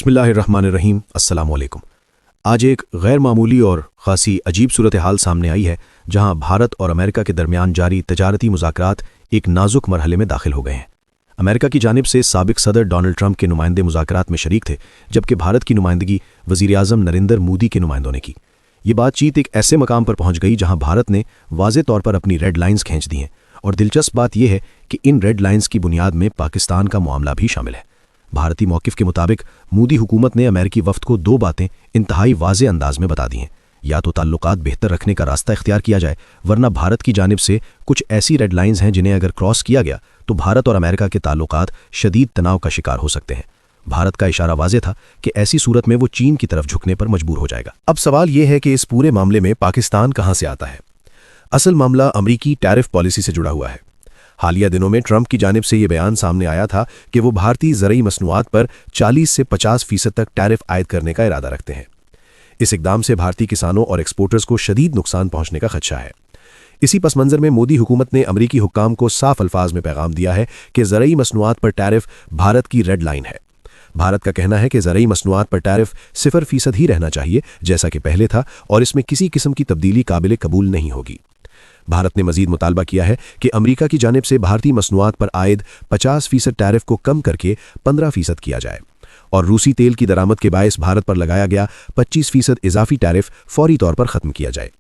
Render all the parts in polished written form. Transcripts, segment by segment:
बिस्मिल्लाहिर्रहमानिर्रहीम। अस्सलाम वालेकुम। आज एक गैर मामूली और खासी अजीब सूरत हाल सामने आई है, जहां भारत और अमेरिका के दरमियान जारी तजारती मुज़ाकरात एक नाजुक मरहले में दाखिल हो गए हैं। अमेरिका की जानिब से साबिक सदर डोनाल्ड ट्रंप के नुमाइंदे मुज़ाकरात में शरीक थे, जबकि भारत की नुमाइंदगी वज़ीर-ए-आज़म नरेंद्र मोदी के नुमाइंदों ने की। ये बातचीत एक ऐसे मकाम पर पहुंच गई जहां भारत ने वाज़े तौर पर अपनी रेड लाइन्स खींच दी हैं, और दिलचस्प बात यह है कि इन रेड लाइन्स की बुनियाद में पाकिस्तान का मामला भी शामिल है। भारतीय मौक़िफ़ के मुताबिक मोदी हुकूमत ने अमेरिकी वफ़द को दो बातें इंतहाई वाज़े अंदाज में बता दी हैं। या तो ताल्लुकात बेहतर रखने का रास्ता इख्तियार किया जाए, वरना भारत की जानिब से कुछ ऐसी रेड लाइन्स हैं जिन्हें अगर क्रॉस किया गया तो भारत और अमेरिका के ताल्लुकात शदीद तनाव का शिकार हो सकते हैं। भारत का इशारा वाज़े था कि ऐसी सूरत में वो चीन की तरफ झुकने पर मजबूर हो जाएगा। अब सवाल ये है कि इस पूरे मामले में पाकिस्तान कहाँ से आता है। असल मामला अमरीकी टैरिफ पॉलिसी से जुड़ा हुआ है। हालिया दिनों में ट्रंप की जानिब से ये बयान सामने आया था कि वो भारतीय ज़रई मसनूआत पर 40 से 50% तक टैरिफ आयद करने का इरादा रखते हैं। इस इक़दाम से भारतीय किसानों और एक्सपोर्टर्स को शदीद नुकसान पहुंचने का खदशा है। इसी पस मंज़र में मोदी हुकूमत ने अमरीकी हुक्काम को साफ अल्फाज में पैगाम दिया है कि ज़रई मसनूआत पर टैरिफ भारत की रेड लाइन है। भारत का कहना है कि ज़रई मसनूआत पर टैरिफ 0% ही रहना चाहिए, जैसा कि पहले था, और इसमें किसी किस्म की तब्दीली काबिल कबूल नहीं होगी। भारत ने मजीद मुतालबा किया है कि अमरीका की जानिब से भारतीय मसनूआत पर आयद 50% टैरिफ को कम करके 15% किया जाए, और रूसी तेल की दरामद के बायस भारत पर लगाया गया 25% इजाफी टैरिफ फौरी तौर पर ख़त्म किया जाए।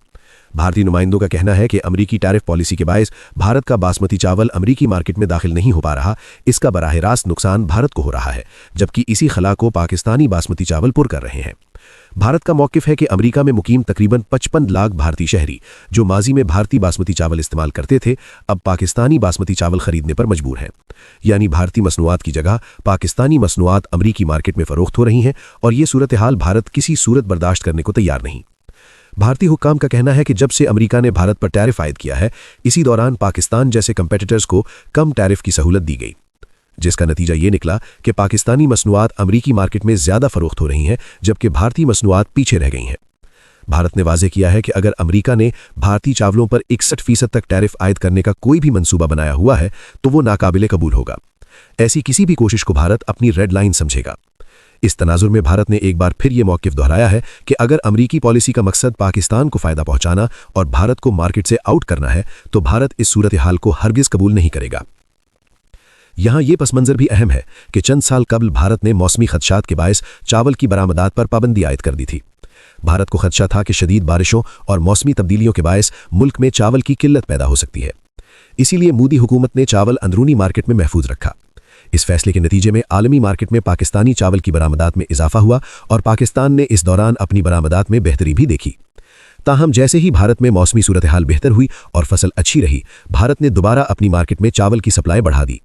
भारतीय नुमाइंदों का कहना है कि अमरीकी टैरिफ पॉलिसी के बायस भारत का बासमती चावल अमरीकी मार्केट में दाखिल नहीं हो पा रहा। इसका बराह रास्त नुकसान भारत को हो रहा है, जबकि इसी खला को पाकिस्तानी बासमती चावल पुर कर रहे हैं। भारत का मौक़िफ़ है कि अमरीका में मुकीम तकरीबन 55 लाख भारतीय शहरी, जो माजी में भारतीय बासमती चावल इस्तेमाल करते थे, अब पाकिस्तानी बासमती चावल खरीदने पर मजबूर हैं। यानी भारतीय मसनूआत की जगह पाकिस्तानी मसनूआत अमरीकी मार्केट में फ़रोख्त हो रही हैं, और ये सूरत हाल भारत किसी सूरत बर्दाश्त करने को तैयार नहीं। भारतीय हुक्काम का कहना है कि जब से अमरीका ने भारत पर टैरिफ आयद किया है, इसी दौरान पाकिस्तान जैसे कंपेटिटर्स को कम टैरिफ की सहूलत दी गई, जिसका नतीजा ये निकला कि पाकिस्तानी मसनूआत अमरीकी मार्केट में ज़्यादा फ़रोख्त हो रही हैं, जबकि भारतीय मसनूआत पीछे रह गई हैं। भारत ने वाज़े किया है कि अगर अमरीका ने भारतीय चावलों पर 61% तक टैरिफ आयद करने का कोई भी मंसूबा बनाया हुआ है तो वो नाकाबिले कबूल होगा। ऐसी किसी भी कोशिश को भारत अपनी रेड लाइन समझेगा। इस तनाजुर में भारत ने एक बार फिर ये मौक़िफ़ दोहराया है कि अगर अमरीकी पॉलिसी का मकसद पाकिस्तान को फ़ायदा पहुंचाना और भारत को मार्केट से आउट करना है, तो भारत इस सूरत हाल को हरगिज़ कबूल नहीं करेगा। यहाँ ये पस मंज़र भी अहम है कि चंद साल कबल भारत ने मौसमी खदशात के बायस चावल की बरामदात पर पाबंदी आयद कर दी थी। भारत को खदशा था कि शदीद बारिशों और मौसमी तब्दीलियों के बायस मुल्क में चावल की किल्लत पैदा हो सकती है। इसीलिए मोदी हुकूमत ने चावल अंदरूनी मार्केट में महफूज रखा। इस फैसले के नतीजे में आलमी मार्केट में पाकिस्तानी चावल की बरामदात में इजाफा हुआ, और पाकिस्तान ने इस दौरान अपनी बरामदात में बेहतरी भी देखी। ताहम जैसे ही भारत में मौसमी सूरत हाल बेहतर हुई और फसल अच्छी रही, भारत ने दोबारा अपनी मार्केट में चावल की सप्लाई बढ़ा दी।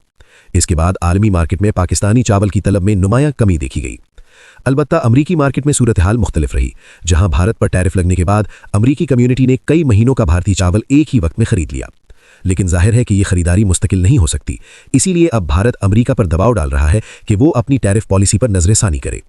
इसके बाद आलमी मार्केट में पाकिस्तानी चावल की तलब में नुमायां कमी देखी गई। अलबत्ता अमरीकी मार्केट में सूरत हाल मुख्तलिफ रही, जहां भारत पर टैरिफ लगने के बाद अमरीकी कम्यूनिटी ने कई महीनों का भारतीय चावल एक ही वक्त में खरीद लिया। लेकिन जाहिर है कि यह खरीदारी मुस्तकिल नहीं हो सकती। इसीलिए अब भारत अमरीका पर दबाव डाल रहा है कि वो अपनी टैरिफ पॉलिसी पर नज़रसानी करे।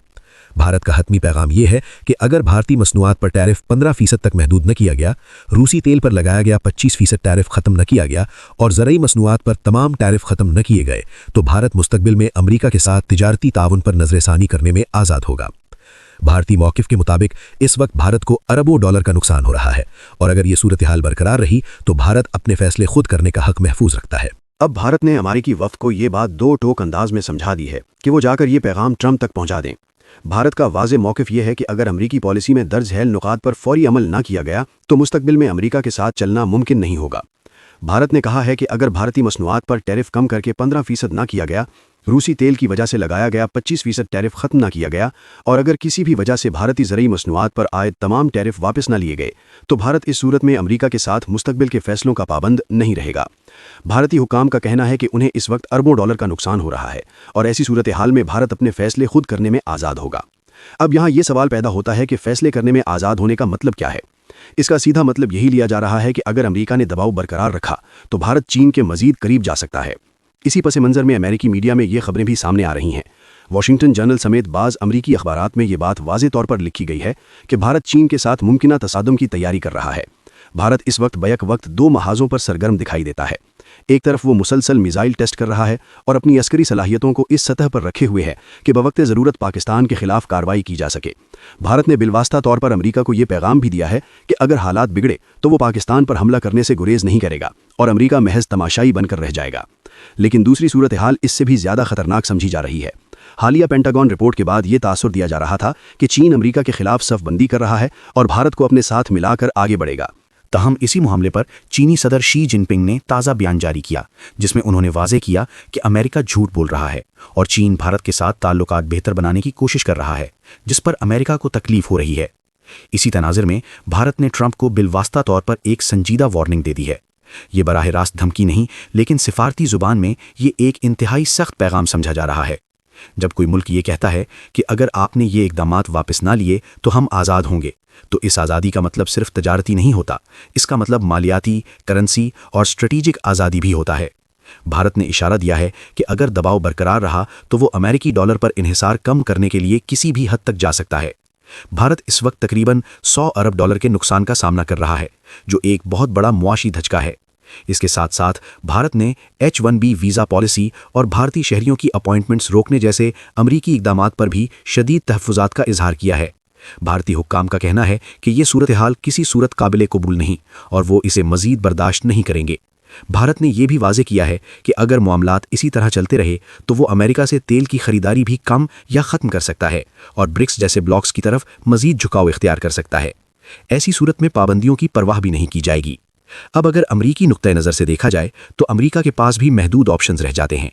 भारत का हतमी पैगाम यह है कि अगर भारतीय मसनूआत पर टैरिफ 15% तक महदूद न किया गया, रूसी तेल पर लगाया गया 25% टैरिफ ख़त्म न किया गया, और ज़रई मसनूआत पर तमाम टैरिफ ख़त्म न किए गए, तो भारत मुस्तकबिल में अमरीका के साथ तिजारती ताउन पर नज़रसानी करने में आज़ाद होगा। भारतीय मौक़िफ़ के मुताबिक इस वक्त भारत को अरबों डॉलर का नुकसान हो रहा है, और अगर ये सूरत हाल बरकरार रही तो भारत अपने फैसले खुद करने का हक महफूज रखता है। अब भारत ने अमेरिकी वफ़द को ये बात दो टोक अंदाज में समझा दी है कि वो जाकर ये पैगाम ट्रंप तक पहुंचा दें। भारत का वाज़े मौक़िफ़ ये है कि अगर अमरीकी पॉलिसी में दर्ज झैल नुकात पर फौरी अमल न किया गया तो मुस्तकबिल में अमरीका के साथ चलना मुमकिन नहीं होगा। भारत ने कहा है कि अगर भारतीय मसनूआत पर टैरिफ कम करके 15% न किया गया, रूसी तेल की वजह से लगाया गया 25% टैरिफ ख़त्म न किया गया, और अगर किसी भी वजह से भारतीय ज़रई मसनूआत पर आयद तमाम टैरिफ वापस न लिए गए, तो भारत इस सूरत में अमरीका के साथ मुस्तकबिल के फैसलों का पाबंद नहीं रहेगा। भारतीय हुक्काम का कहना है कि उन्हें इस वक्त अरबों डॉलर का नुकसान हो रहा है, और ऐसी सूरत हाल में भारत अपने फैसले खुद करने में आज़ाद होगा। अब यहाँ ये सवाल पैदा होता है कि फैसले करने में आज़ाद होने का मतलब क्या है। इसका सीधा मतलब यही लिया जा रहा है कि अगर अमरीका ने दबाव बरकरार रखा तो भारत चीन के मजीद करीब जा सकता है। इसी पस मंज़र में अमेरिकी मीडिया में ये खबरें भी सामने आ रही हैं। वॉशिंगटन जर्नल समेत बाज़ अमरीकी अखबारात में ये बात वाज़े तौर पर लिखी गई है कि भारत चीन के साथ मुमकिना तसादुम की तैयारी कर रहा है। भारत इस वक्त बैक वक्त दो महाज़ों पर सरगर्म दिखाई देता है। ایک طرف وہ مسلسل میزائل ٹیسٹ کر رہا ہے اور اپنی عسکری صلاحیتوں کو اس سطح پر رکھے ہوئے ہے کہ بوقت ضرورت پاکستان کے خلاف کارروائی کی جا سکے۔ بھارت نے بالواسطہ طور پر امریکہ کو یہ پیغام بھی دیا ہے کہ اگر حالات بگڑے تو وہ پاکستان پر حملہ کرنے سے گریز نہیں کرے گا اور امریکہ محض تماشائی بن کر رہ جائے گا۔ لیکن دوسری صورتحال اس سے بھی زیادہ خطرناک سمجھی جا رہی ہے۔ حالیہ پینٹاگون رپورٹ کے بعد یہ تاثر دیا جا رہا تھا کہ چین امریکہ کے خلاف صف بندی کر رہا ہے اور بھارت کو اپنے ساتھ ملا کر آگے بڑھے گا۔ تاہم اسی معاملے پر چینی صدر شی جن پنگ نے تازہ بیان جاری کیا، جس میں انہوں نے واضح کیا کہ امریکہ جھوٹ بول رہا ہے اور چین بھارت کے ساتھ تعلقات بہتر بنانے کی کوشش کر رہا ہے، جس پر امریکہ کو تکلیف ہو رہی ہے۔ اسی تناظر میں بھارت نے ٹرمپ کو بالواسطہ طور پر ایک سنجیدہ وارننگ دے دی ہے۔ یہ براہ راست دھمکی نہیں، لیکن سفارتی زبان میں یہ ایک انتہائی سخت پیغام سمجھا جا رہا ہے۔ جب کوئی ملک یہ کہتا ہے کہ اگر آپ نے یہ اقدامات واپس نہ لیے تو ہم آزاد ہوں گے، تو اس آزادی کا مطلب صرف تجارتی نہیں ہوتا، اس کا مطلب مالیاتی، کرنسی اور اسٹریٹجک آزادی بھی ہوتا ہے۔ بھارت نے اشارہ دیا ہے کہ اگر دباؤ برقرار رہا تو وہ امریکی ڈالر پر انحصار کم کرنے کے لیے کسی بھی حد تک جا سکتا ہے۔ بھارت اس وقت تقریباً 100 ارب ڈالر کے نقصان کا سامنا کر رہا ہے، جو ایک بہت بڑا معاشی دھچکا ہے۔ اس کے ساتھ ساتھ بھارت نے H-1B ویزا پالیسی اور بھارتی شہریوں کی اپائنٹمنٹس روکنے جیسے امریکی اقدامات پر بھی شدید تحفظات کا اظہار کیا ہے۔ بھارتی حکام کا کہنا ہے کہ یہ صورتحال کسی صورت قابل قبول نہیں اور وہ اسے مزید برداشت نہیں کریں گے۔ بھارت نے یہ بھی واضح کیا ہے کہ اگر معاملات اسی طرح چلتے رہے تو وہ امریکہ سے تیل کی خریداری بھی کم یا ختم کر سکتا ہے اور برکس جیسے بلاکس کی طرف مزید جھکاؤ اختیار کر سکتا ہے۔ ایسی صورت میں پابندیوں کی پرواہ بھی نہیں کی جائے گی۔ اب اگر امریکی نقطۂ نظر سے دیکھا جائے تو امریکہ کے پاس بھی محدود آپشنز رہ جاتے ہیں۔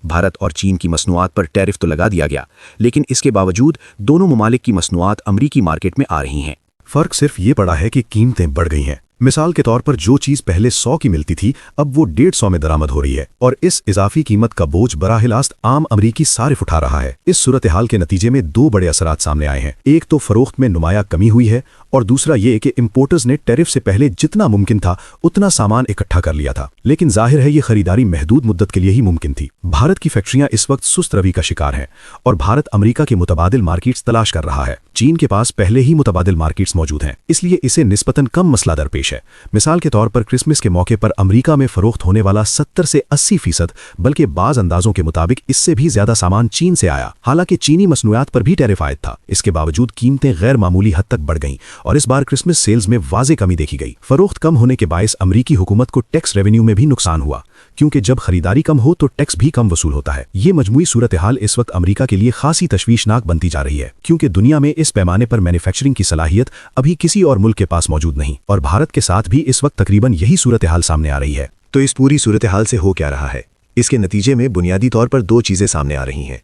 بھارت اور چین کی مصنوعات پر ٹیرف تو لگا دیا گیا، لیکن اس کے باوجود دونوں ممالک کی مصنوعات امریکی مارکیٹ میں آ رہی ہیں۔ فرق صرف یہ پڑا ہے کہ قیمتیں بڑھ گئی ہیں۔ مثال کے طور پر جو چیز پہلے 100 کی ملتی تھی اب وہ 150 میں درآمد ہو رہی ہے، اور اس اضافی قیمت کا بوجھ براہ راست عام امریکی صارف اٹھا رہا ہے۔ اس صورتحال کے نتیجے میں دو بڑے اثرات سامنے آئے ہیں۔ ایک تو فروخت میں نمایاں کمی ہوئی ہے، اور دوسرا یہ کہ امپورٹرز نے ٹیرف سے پہلے جتنا ممکن تھا اتنا سامان اکٹھا کر لیا تھا، لیکن ظاہر ہے یہ خریداری محدود مدت کے لیے ہی ممکن تھی۔ بھارت کی فیکٹریاں اس وقت سست روی کا شکار ہیں اور بھارت امریکہ کے متبادل مارکیٹس تلاش کر رہا ہے۔ چین کے پاس پہلے ہی متبادل مارکیٹس موجود ہیں، اس لیے اسے نسبتاً کم مسئلہ درپیش ہے۔ مثال کے طور پر کرسمس کے موقع پر امریکہ میں فروخت ہونے والا 70 سے 80% بلکہ بعض اندازوں کے مطابق اس سے بھی زیادہ سامان چین سے آیا۔ حالانکہ چینی مصنوعات پر بھی ٹیرف عائد تھا، اس کے باوجود قیمتیں غیر معمولی حد تک بڑھ گئیں اور اس بار کرسمس سیلز میں واضح کمی دیکھی گئی۔ فروخت کم ہونے کے باعث امریکی حکومت کو ٹیکس ریونیو میں بھی نقصان ہوا، کیونکہ جب خریداری کم ہو تو ٹیکس بھی کم وصول ہوتا ہے۔ یہ مجموعی صورتحال اس وقت امریکہ کے لیے خاصی تشویشناک بنتی جا رہی ہے، کیونکہ دنیا میں اس پیمانے پر مینوفیکچرنگ کی صلاحیت ابھی کسی اور ملک کے پاس موجود نہیں، اور بھارت کے ساتھ بھی اس وقت تقریباً یہی صورتحال سامنے آ رہی ہے۔ تو اس پوری صورتحال سے ہو کیا رہا ہے؟ اس کے نتیجے میں بنیادی طور پر دو چیزیں سامنے آ رہی ہیں۔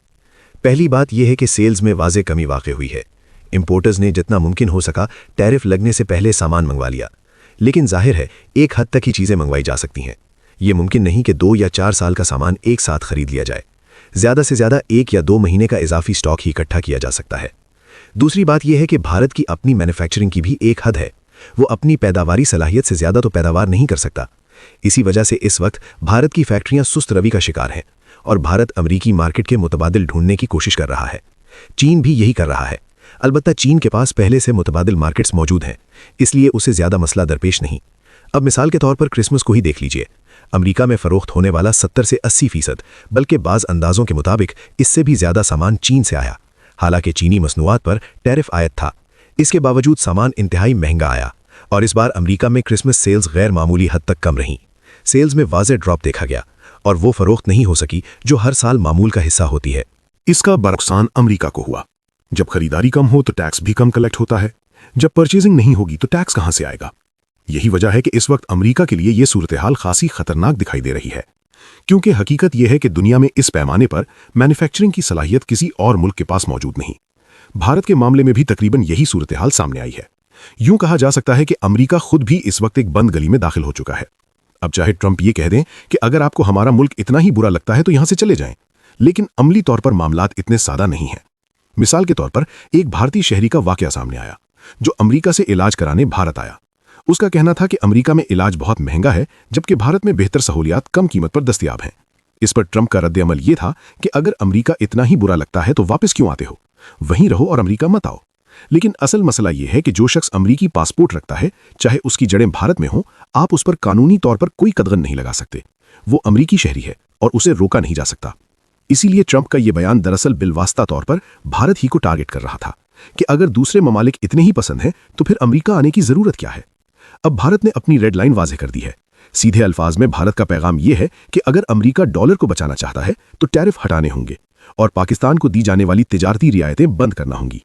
پہلی بات یہ ہے کہ سیلز میں واضح کمی واقع ہوئی ہے۔ امپورٹرز نے جتنا ممکن ہو سکا ٹیرف لگنے سے پہلے سامان منگوا لیا، لیکن ظاہر ہے ایک حد تک ہی چیزیں منگوائی جا سکتی ہیں۔ یہ ممکن نہیں کہ 2 یا 4 سال کا سامان ایک ساتھ خرید لیا جائے۔ زیادہ سے زیادہ 1 یا 2 مہینے کا اضافی سٹاک ہی اکٹھا کیا جا سکتا ہے۔ دوسری بات یہ ہے کہ بھارت کی اپنی مینوفیکچرنگ کی بھی ایک حد ہے، وہ اپنی پیداواری صلاحیت سے زیادہ تو پیداوار نہیں کر سکتا۔ اسی وجہ سے اس وقت بھارت کی فیکٹریاں سست روی کا شکار ہیں اور بھارت امریکی مارکیٹ کے متبادل ڈھونڈنے کی کوشش کر رہا ہے۔ چین بھی یہی کر رہا ہے، البتہ چین کے پاس پہلے سے متبادل مارکیٹس موجود ہیں، اس لیے اسے زیادہ مسئلہ درپیش نہیں۔ اب مثال کے طور پر کرسمس کو ہی دیکھ لیجئے۔ امریکہ میں فروخت ہونے والا 70 سے 80% بلکہ بعض اندازوں کے مطابق اس سے بھی زیادہ سامان چین سے آیا۔ حالانکہ چینی مصنوعات پر ٹیرف عائد تھا، اس کے باوجود سامان انتہائی مہنگا آیا، اور اس بار امریکہ میں کرسمس سیلز غیر معمولی حد تک کم رہیں۔ سیلز میں واضح ڈراپ دیکھا گیا اور وہ فروخت نہیں ہو سکی جو ہر سال معمول کا حصہ ہوتی ہے۔ اس کا برعکسان امریکہ کو ہوا۔ جب خریداری کم ہو تو ٹیکس بھی کم کلیکٹ ہوتا ہے، جب پرچیزنگ نہیں ہوگی تو ٹیکس کہاں سے آئے گا؟ یہی وجہ ہے کہ اس وقت امریکہ کے لیے یہ صورتحال خاصی خطرناک دکھائی دے رہی ہے، کیونکہ حقیقت یہ ہے کہ دنیا میں اس پیمانے پر مینوفیکچرنگ کی صلاحیت کسی اور ملک کے پاس موجود نہیں۔ بھارت کے معاملے میں بھی تقریباً یہی صورتحال سامنے آئی ہے۔ یوں کہا جا سکتا ہے کہ امریکہ خود بھی اس وقت ایک بند گلی میں داخل ہو چکا ہے۔ اب چاہے ٹرمپ یہ کہہ دیں کہ اگر آپ کو ہمارا ملک اتنا ہی برا لگتا ہے تو یہاں سے چلے جائیں، لیکن عملی طور پر معاملات اتنے سادہ نہیں ہیں۔ مثال کے طور پر ایک بھارتی شہری کا واقعہ سامنے آیا جو امریکہ سے علاج کرانے بھارت آیا۔ اس کا کہنا تھا کہ امریکہ میں علاج بہت مہنگا ہے جبکہ بھارت میں بہتر سہولیات کم قیمت پر دستیاب ہیں۔ اس پر ٹرمپ کا رد عمل یہ تھا کہ اگر امریکہ اتنا ہی برا لگتا ہے تو واپس کیوں آتے ہو، وہیں رہو اور امریکہ مت آؤ۔ لیکن اصل مسئلہ یہ ہے کہ جو شخص امریکی پاسپورٹ رکھتا ہے، چاہے اس کی جڑیں بھارت میں ہوں، آپ اس پر قانونی طور پر کوئی قدغن نہیں لگا سکتے، वो अमरीकी शहरी है और उसे रोका नहीं जा सकता। इसीलिए ट्रंप का ये बयान दरअसल बिलवास्ता तौर पर भारत ही को टारगेट कर रहा था कि अगर दूसरे ममालिक इतने ही पसंद हैं तो फिर अमरीका आने की जरूरत क्या है। अब भारत ने अपनी रेड लाइन वाज़ेह कर दी है। सीधे अल्फाज में भारत का पैगाम यह है कि अगर अमरीका डॉलर को बचाना चाहता है तो टैरिफ हटाने होंगे और पाकिस्तान को दी जाने वाली तिजारती रियायतें बंद करना होंगी।